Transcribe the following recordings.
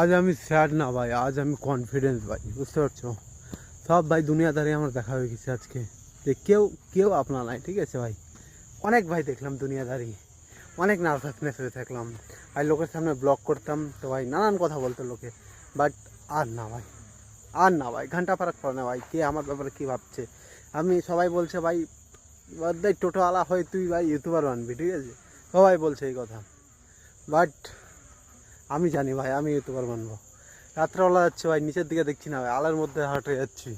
আজ আমি স্যাড না ভাই, আজ আমি কনফিডেন্স ভাই, বুঝতে পারছো? সব ভাই দুনিয়াদারি আমার দেখা হয়ে গেছে আজকে, যে কেউ কেউ আপনা নাই, ঠিক আছে ভাই। অনেক ভাই দেখলাম দুনিয়াদারি, অনেক নার্ভাসনেস হয়ে থাকলাম ভাই, লোকের সামনে ব্লগ করতাম তো ভাই নানান কথা বলতো লোকে, বাট আর না ভাই, আর না ভাই, ঘন্টা ফারাক পড়ে না ভাই কে আমার ব্যাপারে কী ভাবছে। আমি সবাই বলছে ভাই বাদাই টোটোওয়ালা হয়ে তুই ভাই ইউটিউবার বানবি, ঠিক আছে, সবাই বলছে এই কথা, বাট আমি জানি ভাই আমি ইউটিউবার বানবো। রাত্রেবেলা যাচ্ছে ভাই, নিচের দিকে দেখছি না ভাই, আলোর মধ্যে হাঁটে যাচ্ছি,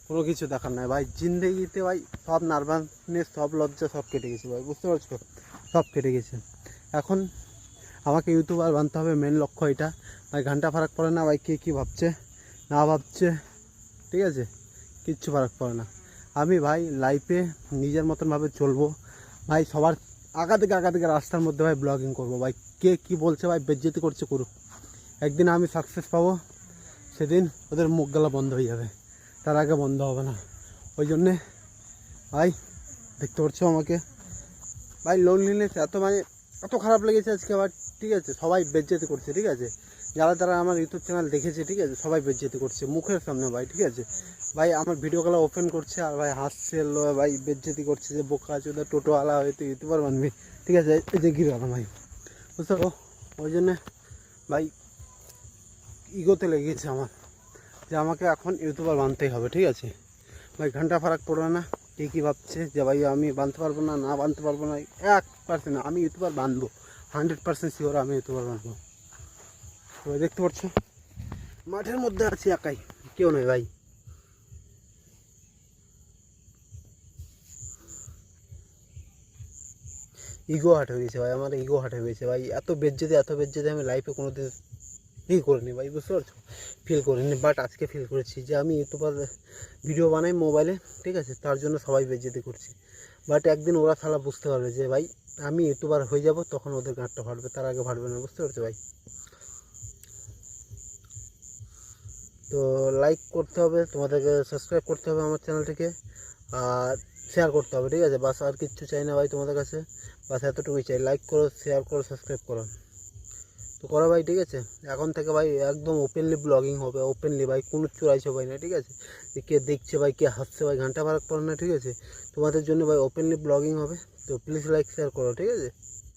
কোনো কিছু দেখার নাই ভাই জিন্দেগিতে ভাই। সব নার্ভাসনেস, সব লজ্জা সব কেটে গেছে ভাই, বুঝতে পারছো? সব কেটে গেছে। এখন আমাকে ইউটিউবার বানতে হবে, মেন লক্ষ্য এটা ভাই। ঘন্টা ফারাক পড়ে না ভাই কে কী ভাবছে না ভাবছে, ঠিক আছে, কিচ্ছু ফারাক পড়ে না। আমি ভাই লাইফে নিজের মতনভাবে চলবো ভাই। সবার আগাদিকে রাস্তার মধ্যে ভাই ব্লগিং করবো ভাই। কে কী বলছে ভাই, বেজ্জতি করছে করুক, একদিন আমি সাকসেস পাবো, সেদিন ওদের মুখ গলা বন্ধ হয়ে যাবে, তার আগে বন্ধ হবে না। ওই জন্যে ভাই দেখতে পাচ্ছ আমাকে ভাই, লোনলিনেস এত মানে এত খারাপ লেগেছে আজকে আবার, ঠিক আছে। সবাই বেজ্জতি করছে, ঠিক আছে, যারা যারা আমার ইউটিউব চ্যানেল দেখেছে, ঠিক আছে, সবাই বেজ্জতি করছে মুখের সামনে ভাই, ঠিক আছে ভাই। আমার ভিডিওগুলো ওপেন করছে আর ভাই হাসছে ভাই, বেজ্জতি করছে যে বোকা চোদা টোটোওয়ালা হয়তো ইউটিউবার বানবি, ঠিক আছে, এই যে গিরালাম ভাই, বুঝতে পারো? ওই জন্যে ভাই ইগোতে লেগেছে আমার, যে আমাকে এখন ইউটিউবার বানতেই হবে, ঠিক আছে ভাই। ঘন্টা ফারাক পড়বে না কে কী ভাবছে, যে ভাই আমি বানতে পারবো না, না বানতে পারবো না, 1% আমি ইউটিউবার বানবো, 100% শিওর আমি ইউটিউবার বানবো। তো দেখতে পাচ্ছ মাঠের মধ্যে আছি একাই, কেউ নেই ভাই। ইগো হাট হয়ে গেছে ভাই, আমার ইগো হাট হয়ে গেছে ভাই। এত বেজ্জতি আমি লাইফে কোনো দিন করিনি ভাই, বুঝতে পারছো? ফিল করিনি, বাট আজকে ফিল করেছি যে আমি ইউটিউবার ভিডিও বানাই মোবাইলে, ঠিক আছে, তার জন্য সবাই বেজ্জতি করছে। বাট একদিন ওরা শালা বুঝতে পারবে যে ভাই আমি ইউটিউবার হয়ে যাব, তখন ওদের গাঁটটা ফাটবে, তার আগে ফাটবে না, বুঝতে পারছো ভাই? তো লাইক করতে হবে, তোমাদেরকে সাবস্ক্রাইব করতে হবে আমার চ্যানেলটিকে, আর শেয়ার করতে হবে, ঠিক আছে, বাস আর কিচ্ছু চাই না ভাই তোমাদের কাছে, বাস এতটুকুই চাই। লাইক করো, শেয়ার করো, সাবস্ক্রাইব করো, তো করো ভাই, ঠিক আছে। এখন থেকে ভাই একদম ওপেনলি ব্লগিং হবে, ওপেনলি ভাই, কোনো চোরাই সবাই না, ঠিক আছে, যে কে দেখছে ভাই, কে হাসছে ভাই, ঘন্টা ফারাক পড়ে না, ঠিক আছে। তোমাদের জন্য ভাই ওপেনলি ব্লগিং হবে, তো প্লিজ লাইক শেয়ার করো, ঠিক আছে।